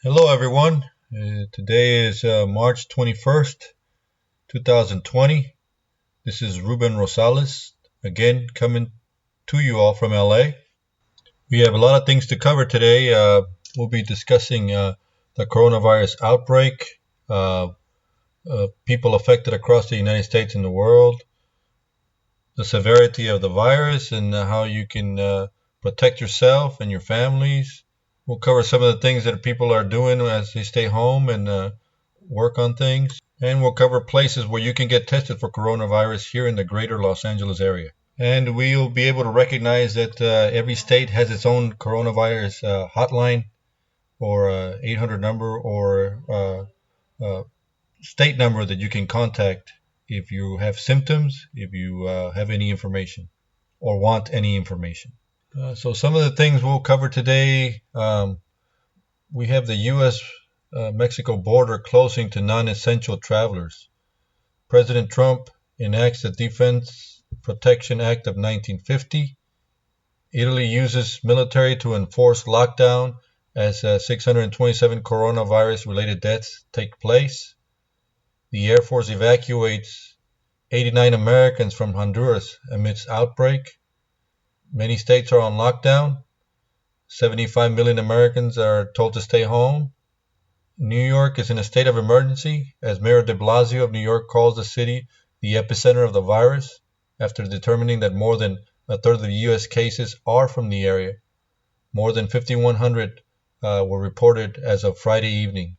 Hello, everyone. Today is March 21st, 2020. This is Ruben Rosales, again coming to you all from LA. We have a lot of things to cover today. We'll be discussing the coronavirus outbreak, uh, people affected across the United States and the world, the severity of the virus, and how you can protect yourself and your families. We'll cover some of the things that people are doing as they stay home and work on things. And we'll cover places where you can get tested for coronavirus here in the greater Los Angeles area. And we'll be able to recognize that every state has its own coronavirus hotline or 800 number or state number that you can contact if you have symptoms, if you have any information or want any information. So some of the things we'll cover today, we have the U.S. Mexico border closing to non-essential travelers. President Trump enacts the Defense Protection Act of 1950. Italy uses military to enforce lockdown as 627 coronavirus-related deaths take place. The Air Force evacuates 89 Americans from Honduras amidst outbreak. Many states are on lockdown. 75 million Americans are told to stay home. New York is in a state of emergency as Mayor de Blasio of New York calls the city the epicenter of the virus after determining that more than a third of the U.S. cases are from the area. More than 5,100 were reported as of Friday evening.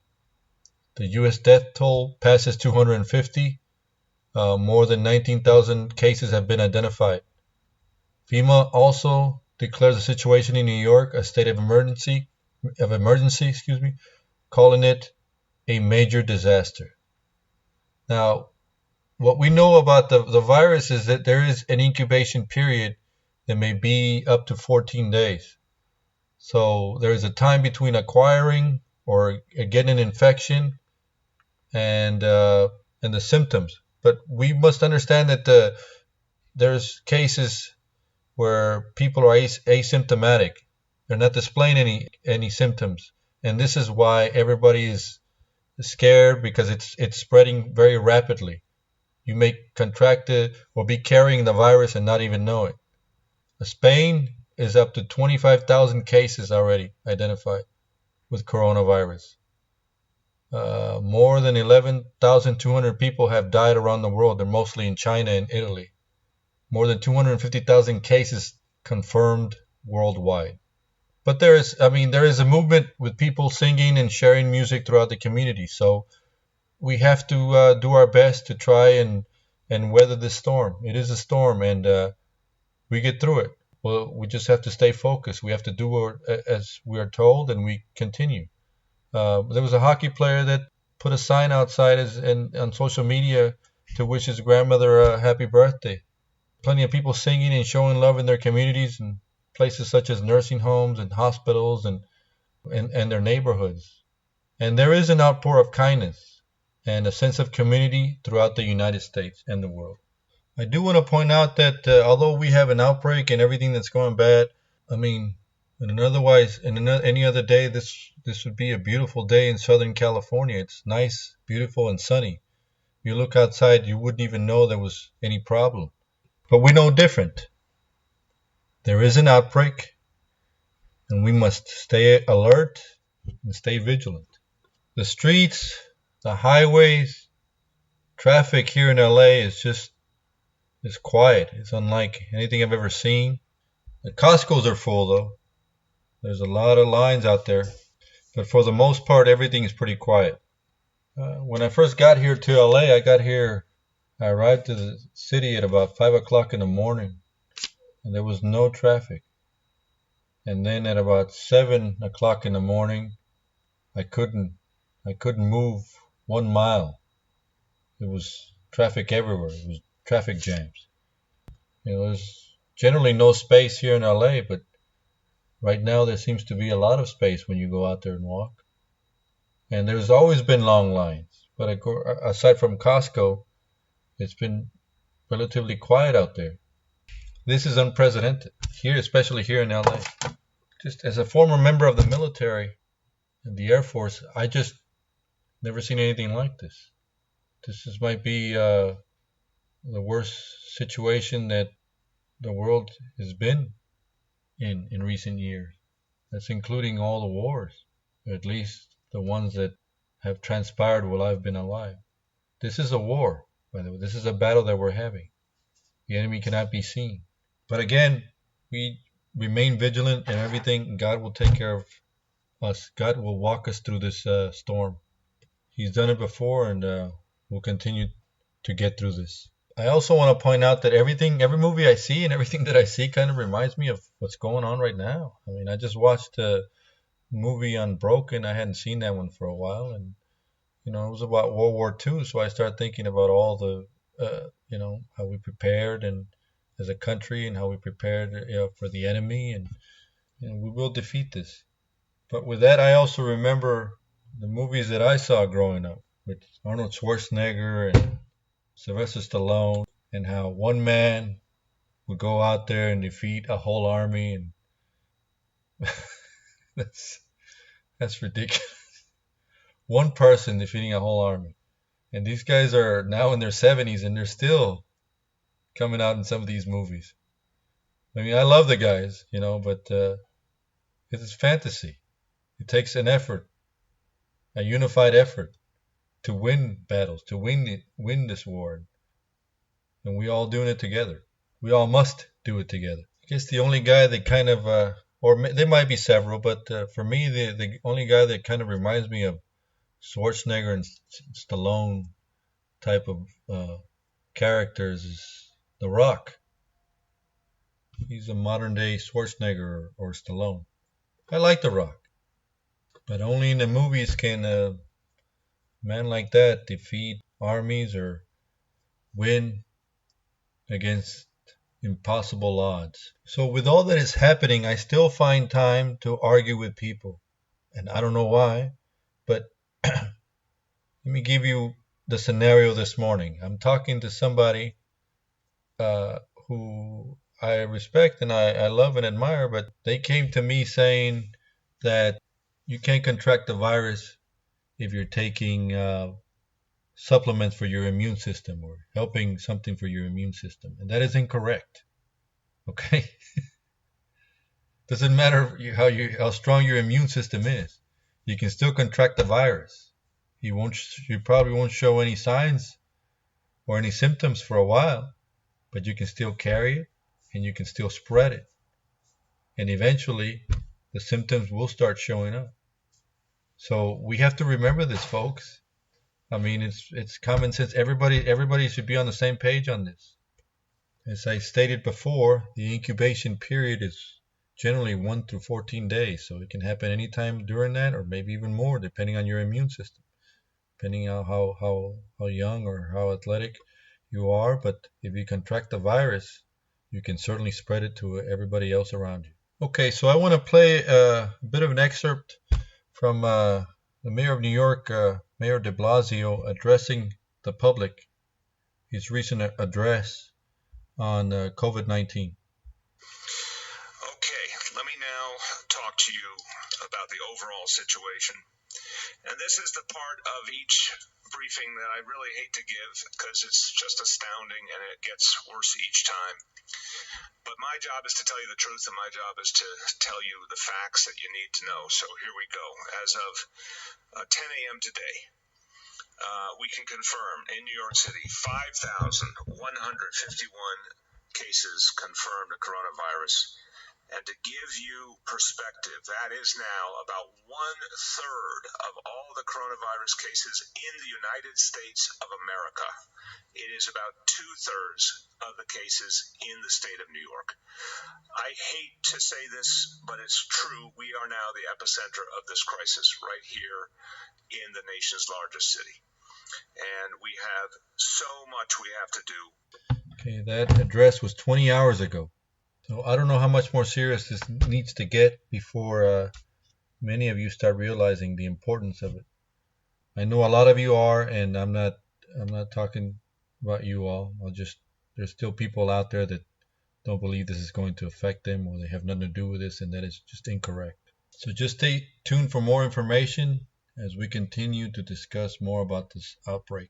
The U.S. death toll passes 250. More than 19,000 cases have been identified. FEMA also declares the situation in New York a state of emergency, calling it a major disaster. Now, what we know about the virus is that there is an incubation period that may be up to 14 days. So there is a time between acquiring or getting an infection and the symptoms. But we must understand that there's cases where people are asymptomatic. They're not displaying any symptoms. And this is why everybody is scared, because it's spreading very rapidly. You may contract it or be carrying the virus and not even know it. Spain is up to 25,000 cases already identified with coronavirus. More than 11,200 people have died around the world. They're mostly in China and Italy. More than 250,000 cases confirmed worldwide. But there is a movement with people singing and sharing music throughout the community. So we have to do our best to try and weather this storm. It is a storm, and we get through it. Well, we just have to stay focused. We have to do as we are told, and we continue. There was a hockey player that put a sign outside on social media to wish his grandmother a happy birthday. Plenty of people singing and showing love in their communities and places such as nursing homes and hospitals and their neighborhoods. And there is an outpour of kindness and a sense of community throughout the United States and the world. I do want to point out that although we have an outbreak and everything that's going bad, in any other day, this would be a beautiful day in Southern California. It's nice, beautiful, and sunny. You look outside, you wouldn't even know there was any problem. But we know different. There is an outbreak, and we must stay alert and stay vigilant. The streets, the highways, traffic here in LA is quiet. It's unlike anything I've ever seen. The Costco's are full though. There's a lot of lines out there, but for the most part, everything is pretty quiet. When I first got here to LA, I arrived to the city at about 5 o'clock in the morning, and there was no traffic. And then at about 7 o'clock in the morning, I couldn't move 1 mile. It was traffic everywhere. It was traffic jams. There's generally no space here in LA, but right now there seems to be a lot of space when you go out there and walk. And there's always been long lines, but aside from Costco, it's been relatively quiet out there. This is unprecedented here, especially here in LA. Just as a former member of the military in the Air Force, I just never seen anything like this. Might be the worst situation that the world has been in recent years. That's including all the wars, or at least the ones that have transpired while I've been alive. This is a war, by the way. This is a battle that we're having. The enemy cannot be seen. But again, we remain vigilant and everything. God will take care of us. God will walk us through this storm. He's done it before, and we'll continue to get through this. I also want to point out that every movie I see and everything that I see kind of reminds me of what's going on right now. I mean, I just watched a movie Unbroken. I hadn't seen that one for a while, and it was about World War II. So I started thinking about all the, how we prepared and as a country and how we prepared, for the enemy, and we will defeat this. But with that, I also remember the movies that I saw growing up with Arnold Schwarzenegger and Sylvester Stallone, and how one man would go out there and defeat a whole army, and that's that's ridiculous. One person defeating a whole army, and these guys are now in their 70s and they're still coming out in some of these movies. I mean, I love the guys, but it's fantasy. It takes an effort, a unified effort, to win battles, to win this war, and we all doing it together. We all must do it together. I guess the only guy that kind of, there might be several, but for me, the only guy that kind of reminds me of Schwarzenegger and Stallone type of characters is The Rock. He's a modern day Schwarzenegger or Stallone. I like The Rock, but only in the movies can a man like that defeat armies or win against impossible odds. So with all that is happening, I still find time to argue with people. And I don't know why, but let me give you the scenario this morning. I'm talking to somebody who I respect and I love and admire, but they came to me saying that you can't contract the virus if you're taking supplements for your immune system or helping something for your immune system. And that is incorrect. Okay? Doesn't matter how strong your immune system is. You can still contract the virus. You probably won't show any signs or any symptoms for a while, but you can still carry it and you can still spread it. And eventually the symptoms will start showing up. So we have to remember this, folks. I mean, it's common sense. Everybody should be on the same page on this. As I stated before, the incubation period is generally 1 through 14 days, so it can happen anytime during that, or maybe even more, depending on your immune system, depending on how young or how athletic you are. But if you contract the virus, you can certainly spread it to everybody else around you. Okay, so I want to play a bit of an excerpt from the Mayor of New York, Mayor de Blasio, addressing the public, his recent address on COVID-19. Okay, let me now talk to you about the overall situation. And this is the part of each briefing that I really hate to give because it's just astounding and it gets worse each time. But my job is to tell you the truth, and my job is to tell you the facts that you need to know. So here we go. As of 10 a.m. today, we can confirm in New York City 5,151 cases confirmed of coronavirus. And to give you perspective, that is now about 1/3 of all the coronavirus cases in the United States of America. It is about 2/3 of the cases in the state of New York. I hate to say this, but it's true. We are now the epicenter of this crisis right here in the nation's largest city. And we have so much we have to do. Okay, that address was 20 hours ago. So I don't know how much more serious this needs to get before many of you start realizing the importance of it. I know a lot of you are, and I'm not talking about you all. There's still people out there that don't believe this is going to affect them, or they have nothing to do with this, and that is just incorrect. So just stay tuned for more information as we continue to discuss more about this outbreak.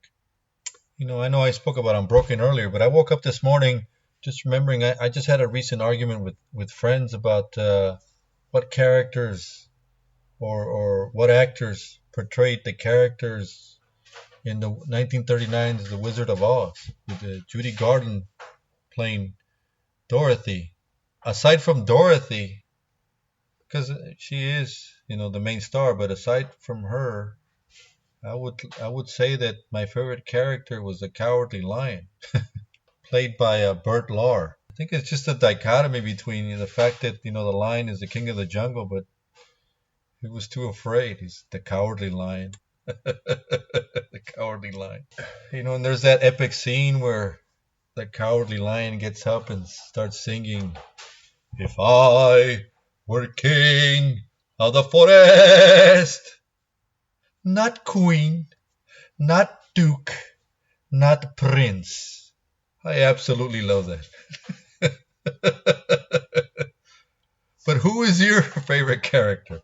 I know I spoke about Unbroken earlier, but I woke up this morning just remembering I just had a recent argument with friends about what characters or what actors portrayed the characters in the 1939's The Wizard of Oz, with Judy Garland playing Dorothy. Aside from Dorothy, because she is, the main star, but aside from her, I would say that my favorite character was the Cowardly Lion, played by Burt Lahr. I think it's just a dichotomy between the fact that the lion is the king of the jungle, but he was too afraid. He's the Cowardly Lion. The Cowardly Lion. And there's that epic scene where the Cowardly Lion gets up and starts singing, "If I were king of the forest, not queen, not duke, not prince." I absolutely love that. But who is your favorite character?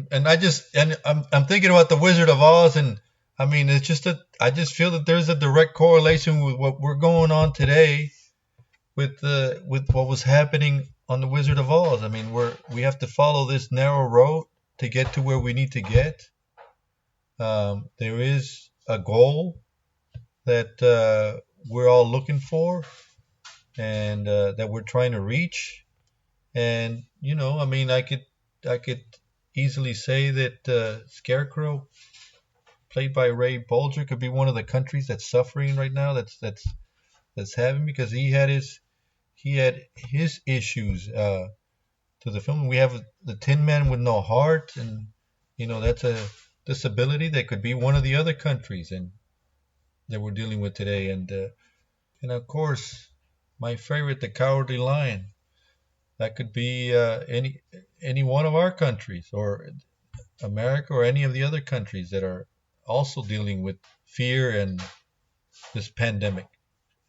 And I'm thinking about the Wizard of Oz, and I mean it's just that I just feel that there's a direct correlation with what we're going on today with what was happening on the Wizard of Oz. I mean we have to follow this narrow road to get to where we need to get. There is a goal that we're all looking for, and that we're trying to reach. And I mean, I could easily say that Scarecrow, played by Ray Bolger, could be one of the countries that's suffering right now. That's having, because he had his issues to the film. We have the Tin Man with no heart, and that's a disability that could be one of the other countries and that we're dealing with today. And of course, my favorite, the Cowardly Lion. That could be any one of our countries, or America, or any of the other countries that are also dealing with fear and this pandemic.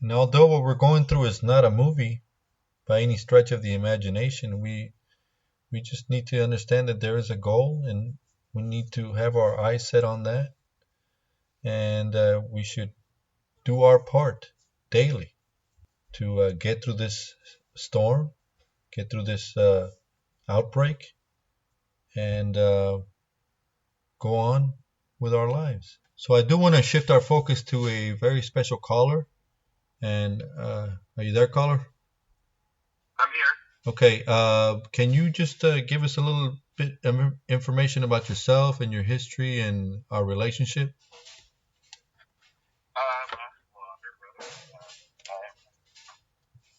And although what we're going through is not a movie by any stretch of the imagination, we just need to understand that there is a goal, and we need to have our eyes set on that, and we should do our part daily to get through this storm, get through this outbreak, and go on with our lives. So I do want to shift our focus to a very special caller. And are you there, caller? I'm here. Okay. Can you just give us a little bit of information about yourself and your history and our relationship? Well, I'm your brother.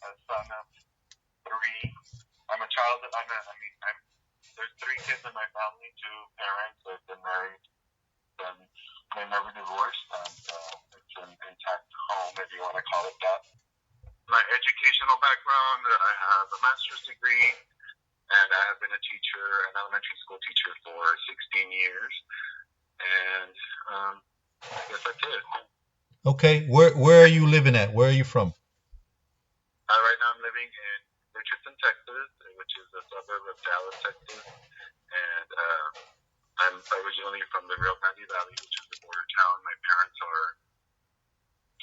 I'm a son of three. I'm a child. There's three kids in my family, two parents that have been married, and they never divorced, and it's an intact home, if you want to call it that. My educational background, I have a master's degree, and I have been a teacher, an elementary school teacher for 16 years, and I guess that's it. Okay. Where are you living at? Where are you from? Right now I'm living in Richardson, Texas, which is a suburb of Dallas, Texas, and I'm originally from the Rio Grande Valley, which is the border town. My parents are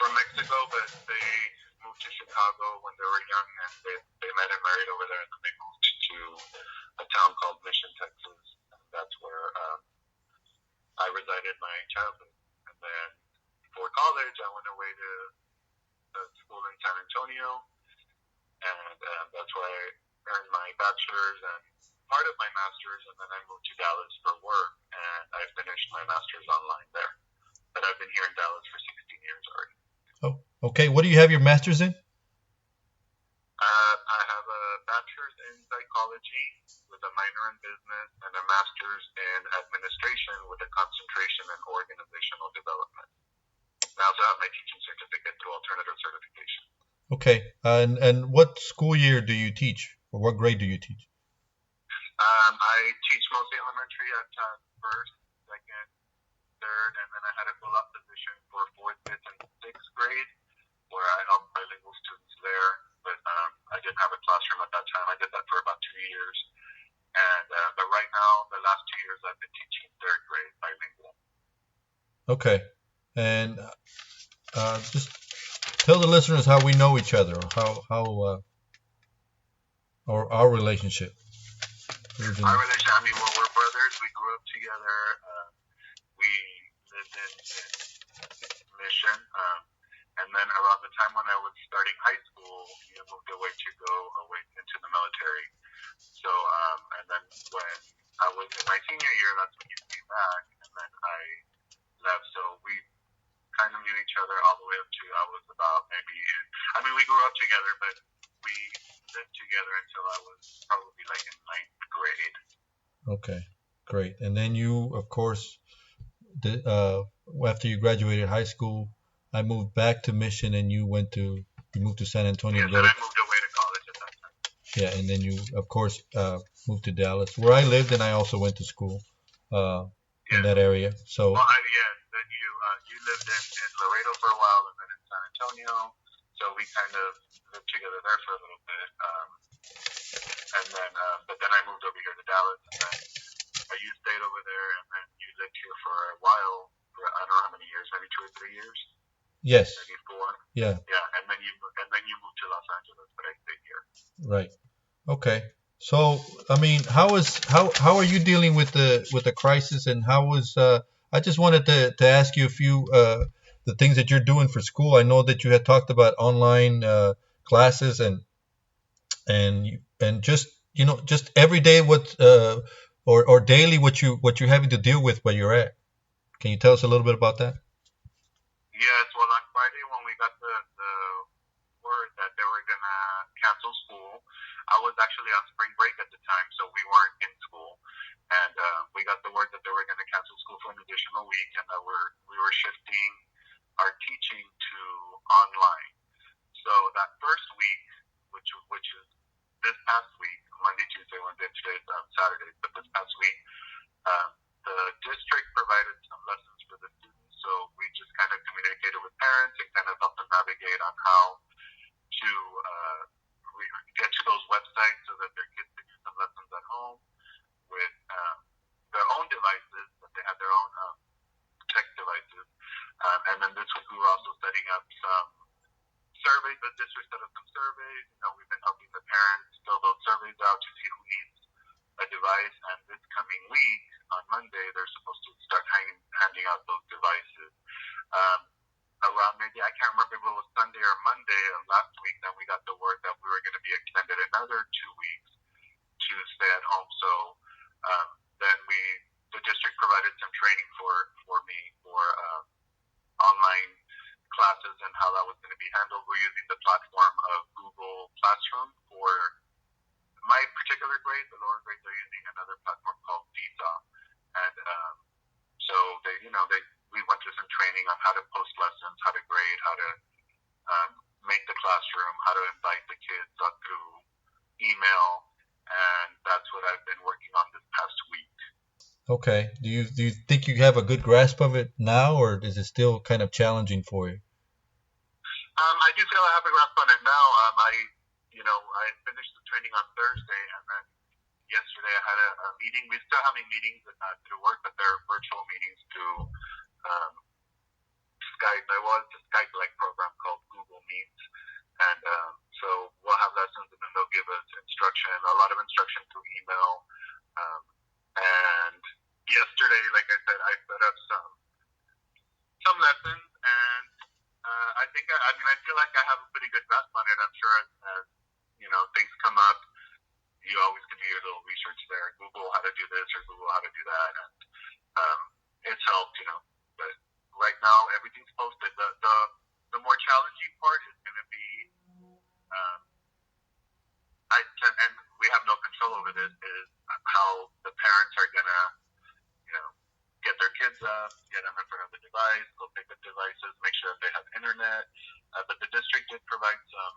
from Mexico, but they moved to Chicago when they were young, and they met and married over there, and then they moved to a town called Mission, Texas. And that's where I resided my childhood. And then for college, I went away to school in San Antonio, and that's where I earned my bachelor's and part of my master's, and then I moved to Dallas for work, and I finished my master's online there. But I've been here in Dallas for 16 years already. Oh, okay. What do you have your master's in? I have a bachelor's in psychology with a minor in business and a master's in administration with a concentration in organizational development. I also have my teaching certificate through alternative certification. Okay. And what school year do you teach, or what grade do you teach? I teach mostly elementary at first, second, third, and then I had a pull-up position for fourth, fifth, and sixth grade, where I helped bilingual students there. But I didn't have a classroom at that time. I did that for about 2 years. And but right now, the last 2 years, I've been teaching third grade bilingual. Okay. And just tell the listeners how we know each other, or how or our relationship. Our relationship, I mean, well, we're brothers. We grew up together. We lived in Mission. And then around the time when I was starting high school, you moved away to go away into the military. So, and then when I was in my senior year, that's when you came back, and then I left. So we kind of knew each other all the way up to I was about maybe, I mean, we grew up together, but we lived together until I was probably like in ninth grade. Okay, great. And then you, of course, after you graduated high school, I moved back to Mission, and you moved to San Antonio. Yes, and I moved away to college at that time. Yeah, and then you, of course, moved to Dallas, where I lived, and I also went to school in that area. So. Well, then you lived in Laredo for a while, and then in San Antonio. So we kind of lived together there for a little bit. And then, but then I moved over here to Dallas, and then you stayed over there, and then you lived here for a while. For I don't know how many years, maybe 2 or 3 years. Yes. Maybe 4. Yeah. Yeah, and then you moved to Los Angeles, but I stayed here. Right. Okay. So, I mean, how are you dealing with the crisis, and how was I just wanted to ask you a few the things that you're doing for school. I know that you had talked about online classes and just just every day what or daily what you're having to deal with where you're at. Can you tell us a little bit about that? Yes, well, on Friday when we got the word that they were gonna cancel school, I was actually on spring break at the time, so we weren't in school, and we got the word that they were gonna cancel school for an additional week, and that we were shifting our teaching to online. So that first week, which is this past week, Monday, Tuesday, Wednesday, today's Saturday, but this past week, the district provided some lessons for the students. So we just kind of communicated with parents and kind of helped them navigate on how to get to those websites so that their kids could do some lessons at home with their own devices, but they had their own tech devices. And then this week we were also setting up some surveys. The district set up some surveys. We've been helping the parents fill those surveys out to see who needs a device. And this coming week, on Monday, they're supposed to start handing out those devices. Around maybe, I can't remember if it was Sunday or Monday of last week, then we got the word that we were going to be extended another 2 weeks to stay at home. So then the district provided some training for me for online classes and how that was going to be handled. We're using the platform of Google Classroom. For my particular grade, the lower grades are using another platform called Seesaw. And so we went through some training on how to post lessons, how to grade, how to make the classroom, how to invite the kids through email, and that's what I've been working on this past week. Okay. Do you think you have a good grasp of it now, or is it still kind of challenging for you? I do feel I have a grasp on it now. I finished the training on Thursday, and then yesterday I had a meeting. We're still having meetings through work, but they're virtual meetings through Skype. I was a Skype-like program called Google Meet, and so we'll have lessons, and then they'll give us a lot of instruction through email. And yesterday, like I said, I set up some lessons, and I feel like I have a pretty good grasp on it. I'm sure as things come up, you always can do your little research there. Google how to do this or Google how to do that, and it's helped, But right now, everything's posted. The more challenging part is going to be, and we have no control over this, is how the parents are going to, get their kids up, get them in front of the device, go pick up devices, make sure that they have internet. But the district did provide some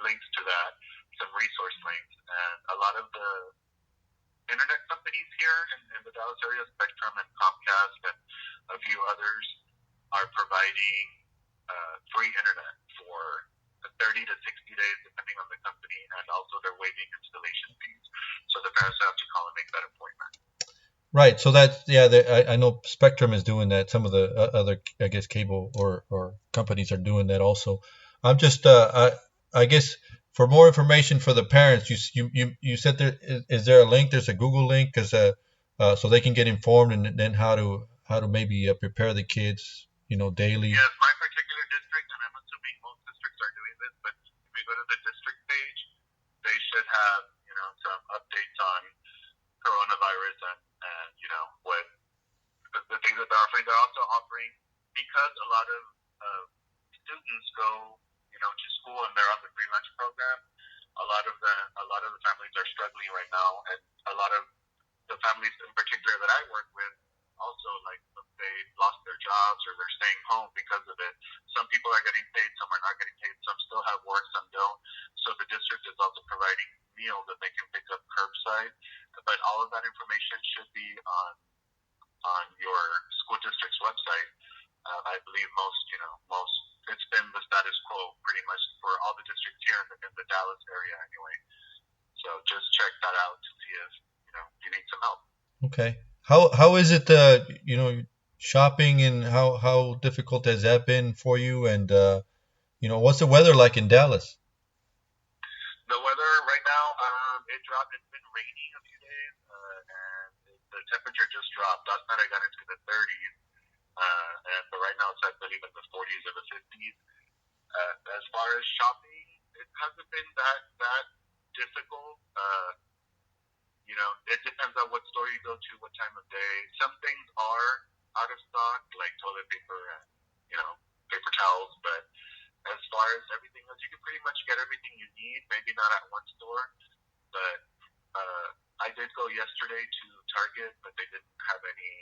links to that, some resource links, and a lot of the internet companies here in the Dallas area, Spectrum and Comcast and a few others, are providing free internet for 30 to 60 days, depending on the company, and also they're Right. So that's yeah. I know Spectrum is doing that. Some of the other, I guess, cable or companies are doing that also. I'm just I guess for more information for the parents, you said there is there a link? There's a Google link because so they can get informed and then how to maybe prepare the kids, daily. Yes, my particular district, and I'm assuming most districts are doing this, but if you go to the district page, they should have, some updates on coronavirus and what the things that they're offering. They're also offering, because a lot of students go, to school and they're on the free lunch program. A lot of the families are struggling right now, and a lot of the families in particular that I work with also, like, they lost their jobs or they're staying home because of it. Some people are getting paid, some are not getting paid, some still have work, some don't. So the district is also providing meals that they can pick up curbside. But all of that information should be on your school district's website. I believe most it's been the status quo pretty much for all the districts here in the Dallas area anyway. So just check that out to see if you need some help. Okay. How is it shopping and how difficult has that been for you and what's the weather like in Dallas? The weather right now, it dropped. It's been rainy a few days, and the temperature just dropped. Last night I got into the 30s, but right now it's, I believe, in the 40s or the 50s. As far as shopping, it hasn't been that difficult. It depends on what store you go to, what time of day. Some things are out of stock, like toilet paper and paper towels, but as far as everything else, you can pretty much get everything you need. Maybe not at one store, but I did go yesterday to Target, but they didn't have any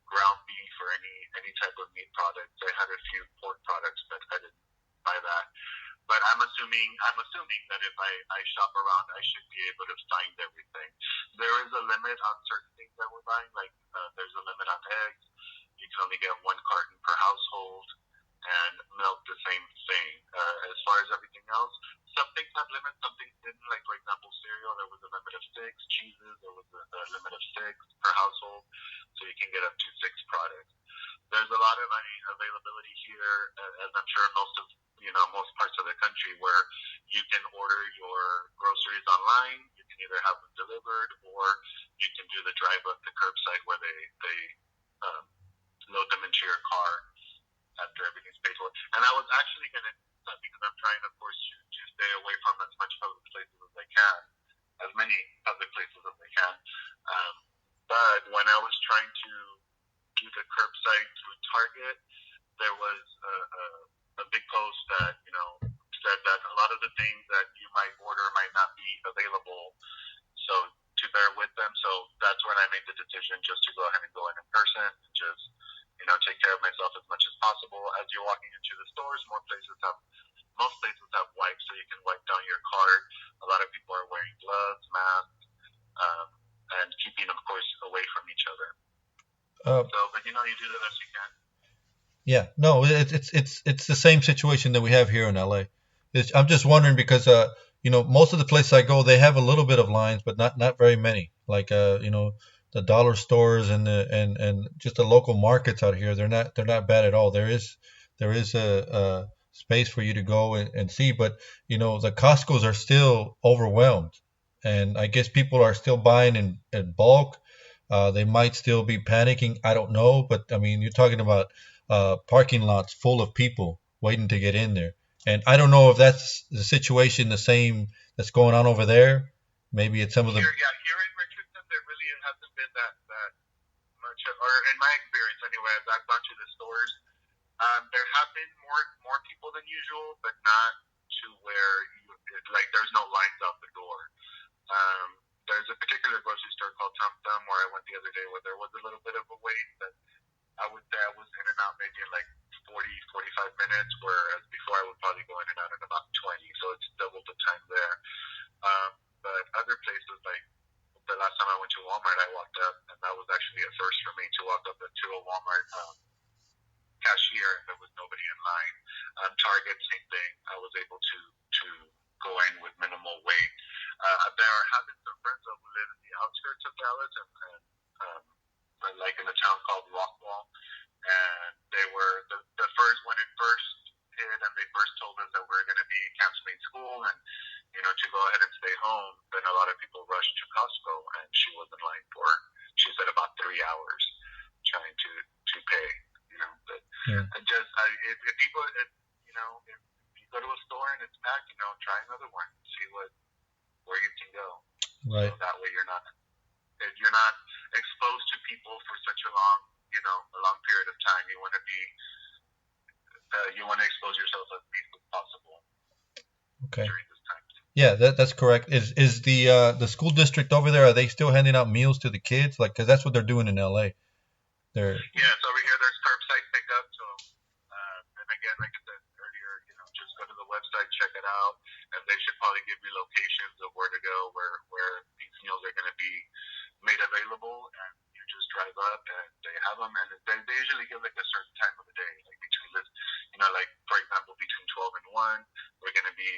ground beef or any type of meat products. They had a few pork products, but I didn't buy that. But I'm assuming that if I shop around, I should be able to find everything. There is a limit on certain things that we're buying, like there's a limit on eggs. You can only get one carton per household, and milk the same thing. As far as everything else, some things have limits, some things didn't. Like, for example, cereal, there was a limit of six. Cheeses, there was a limit of six per household, so you can get up to six products. There's a lot of availability here, as I'm sure most parts of the country, where you can order your groceries online. You can either have them delivered, or you can do the drive up to curbside, where they um, load them into your car after everything's paid for. And I was actually going to, because I'm trying, of course, to stay away from as much public places as I can, as many public places as I can. Um, but when I was trying to do the curbside through Target, there was a big post that said that a lot of the things that you might order might not be available, so to bear with them. So that's when I made the decision just to go ahead and go in person, and just take care of myself as much as possible. As you're walking into the stores, most places have wipes, so you can wipe down your cart. A lot of people are wearing gloves, masks, um, and keeping, of course, away from each other. Uh, So, but you do the best you can. Yeah, no, it's the same situation that we have here in LA. I'm just wondering because most of the places I go, they have a little bit of lines, but not very many. Like the dollar stores and and just the local markets out here, they're not bad at all. There is a space for you to go and see, but the Costco's are still overwhelmed, and I guess people are still buying in bulk. They might still be panicking. I don't know, but I mean, you're talking about parking lots full of people waiting to get in there. And I don't know if that's the situation the same that's going on over there. Maybe it's some of the. Here in Richardson, there really hasn't been that much, or in my experience anyway, as I've gone to the stores, there have been more people than usual, but not to where like there's no lines out the door. Um, there's a particular grocery store called Tom Thumb where I went the other day, where there was a little bit of a wait, but I would say I was in and out maybe in like 40, 45 minutes, whereas before I would probably go in and out in about 20, so it's double the time there. But other places, like the last time I went to Walmart, I walked up, and that was actually a first for me to walk up to a Walmart cashier, and there was nobody in line. Target, same thing. I was able to go in with minimal wait. There have been some friends that live in the outskirts of Dallas, and a town called Rockwall, and they were the first when it first hit, and they first told us that we're going to be canceling school and to go ahead and stay home. Then a lot of people rushed to Costco, and she was in line for, she said, about 3 hours trying to pay. But Yeah. if people, if you go to a store and it's packed, try another one, see where you can go. Right. So that way you're not exposed to people for such a long period of time. You want to expose yourself as least as possible. Okay. During this time. Yeah, that's correct. Is the school district over there? Are they still handing out meals to the kids? Like, because that's what they're doing in LA. Yes, over here there's curbside pickup. So, and again, like I said earlier, just go to the website, check it out, and they should probably give you locations of where to go, where these meals are going to be made available, and you just drive up and they have them, and they usually give like a certain time of the day, like between this, like for example, between 12 and 1, we're going to be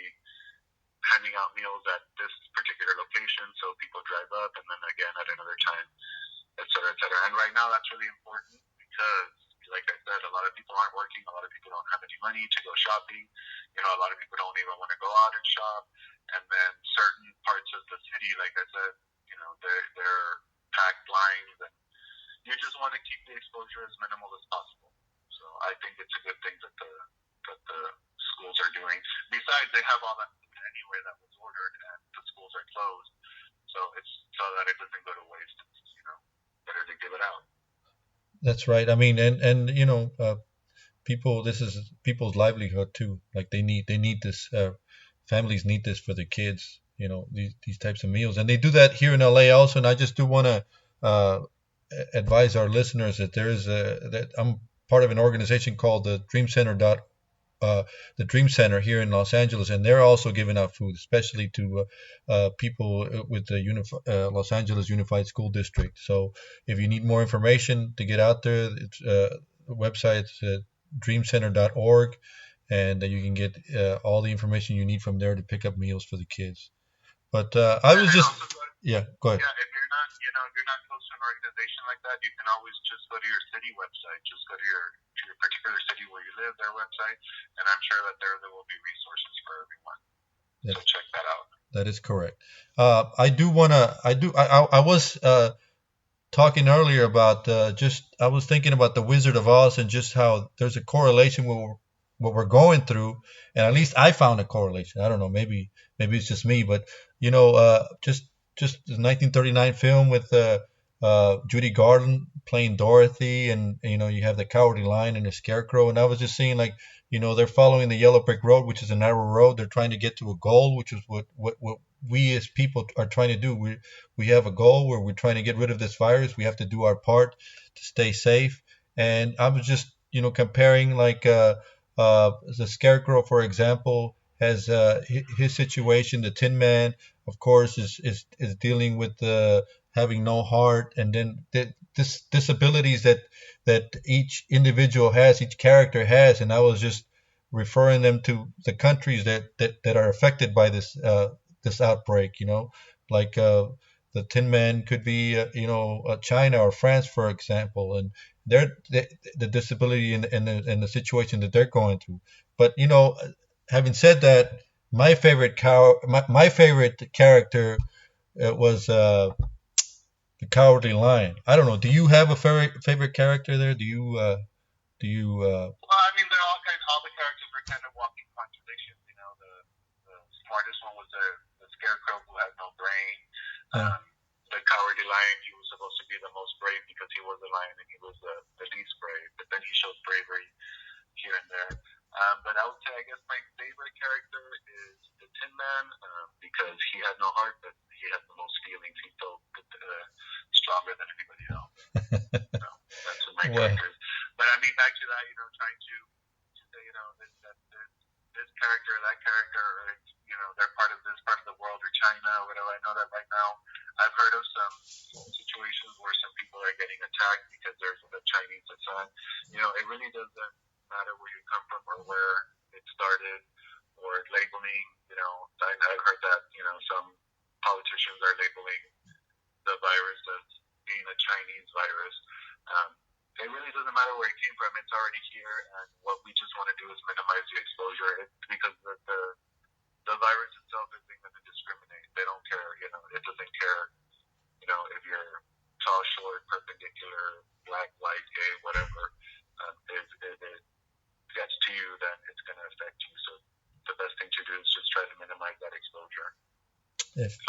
handing out meals at this particular location, so people drive up, and then again at another time, et cetera, et cetera. And right now that's really important because, like I said, a lot of people aren't working, a lot of people don't have any money to go shopping, a lot of people don't even want to go out and shop, and then certain parts of the city, like I said, they're packed lines, and you just want to keep the exposure as minimal as possible. So I think it's a good thing that the schools are doing. Besides, they have all that anyway that was ordered, and the schools are closed, so it's so that it doesn't go to waste. It's better to give it out. That's right. I mean, and people, this is people's livelihood too. Like they need this. Families need this for their kids. These types of meals, and they do that here in LA also. And I just do want to advise our listeners that that I'm part of an organization called the Dream Center the Dream Center here in Los Angeles, and they're also giving out food, especially to people with the Los Angeles Unified School District. So if you need more information to get out there, it's the website's dreamcenter.org, and you can get all the information you need from there to pick up meals for the kids. But I was just, yeah, go ahead. Yeah, if you're not close to an organization like that, you can always just go to your city website. Just go to your particular city where you live, their website, and I'm sure that there will be resources for everyone. So check that out. That is correct. I was talking earlier about I was thinking about the Wizard of Oz and just how there's a correlation with what we're going through, and at least I found a correlation. I don't know, maybe it's just me, but just the 1939 film with Judy Garland playing Dorothy, and you have the Cowardly Lion and the Scarecrow, and I was just seeing like they're following the yellow brick road, which is a narrow road. They're trying to get to a goal, which is what we as people are trying to do. We have a goal where we're trying to get rid of this virus. We have to do our part to stay safe. And I was just comparing like the Scarecrow, for example, has his situation. The Tin Man, of course, is dealing with having no heart, and then this disabilities that each individual has, each character has. And I was just referring them to the countries that are affected by this outbreak. Like the Tin Man could be China or France, for example, and the disability and the situation that they're going through. But having said that, my favorite character was the Cowardly Lion. I don't know. Do you have a favorite character there? Do you? Well, I mean, they're all the characters were kind of walking contradictions. The smartest one was the Scarecrow who had no brain. The Cowardly Lion, he was supposed to be the most brave because he was a lion and he was the least brave. But then he showed bravery here and there. But I would say, I guess my favorite character is the Tin Man because he had no heart, but he had the most feelings. He felt stronger than anybody else. So that's my characters. But I mean, back to that, trying to say, this character, that character, or, they're part of this part of the world or China or whatever. I know that right now I've heard of some situations where some people are getting attacked because there's the Chinese attack. It really doesn't matter where you come from or where it started or labeling. I've heard that, some politicians are labeling the virus as being a Chinese virus. came from, it's already here, and what we just want to do is minimize the exposure. It's because the virus itself isn't going to discriminate. They don't care, it doesn't care, if you're tall, short, perpendicular, black, white, gay, whatever. If it gets to you, then it's going to affect you. So the best thing to do is just try to minimize that exposure.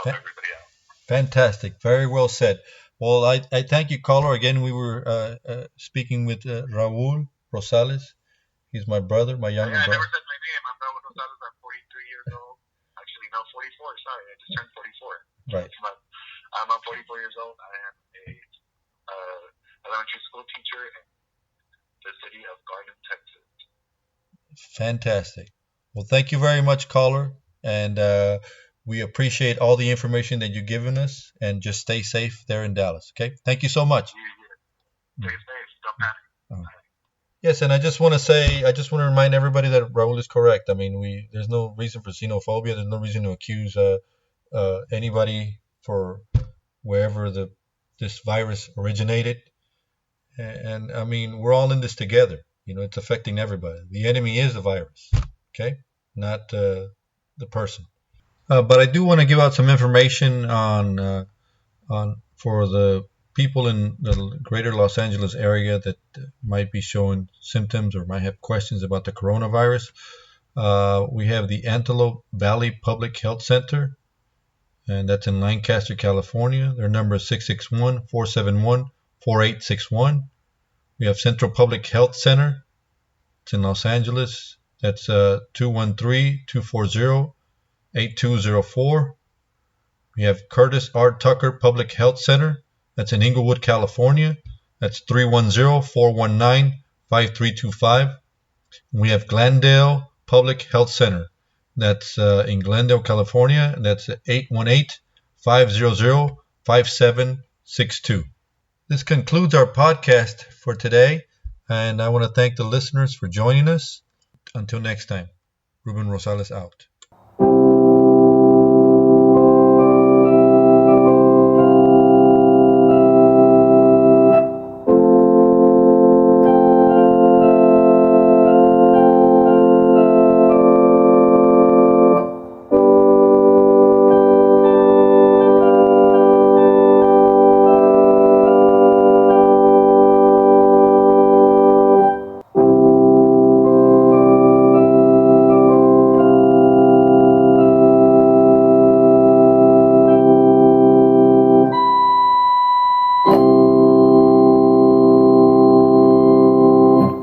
Help everybody out. Fantastic. Very well said. Well, I thank you, caller. Again, we were speaking with Raul Rosales. He's my brother, my younger brother. I never said my name. I'm Raul Rosales. I'm 43 years old. Actually, no, 44. Sorry, I just turned 44. Right. I'm 44 years old. I am a elementary school teacher in the city of Garden, Texas. Fantastic. Well, thank you very much, caller. And we appreciate all the information that you've given us. And just stay safe there in Dallas. Okay. Thank you so much. Stay safe. Don't panic. Yes, and I just want to remind everybody that Raul is correct. I mean, there's no reason for xenophobia. There's no reason to accuse anybody for wherever this virus originated. And I mean, we're all in this together. It's affecting everybody. The enemy is the virus, okay, not the person. But I do want to give out some information on for the people in the greater Los Angeles area that might be showing symptoms or might have questions about the coronavirus. We have the Antelope Valley Public Health Center, and that's in Lancaster, California. Their number is 661-471-4861. We have Central Public Health Center. It's in Los Angeles. That's 213-240-8204. We have Curtis R. Tucker Public Health Center. That's in Inglewood, California. That's 310-419-5325. We have Glendale Public Health Center. That's in Glendale, California. That's 818-500-5762. This concludes our podcast for today, and I want to thank the listeners for joining us. Until next time, Ruben Rosales out.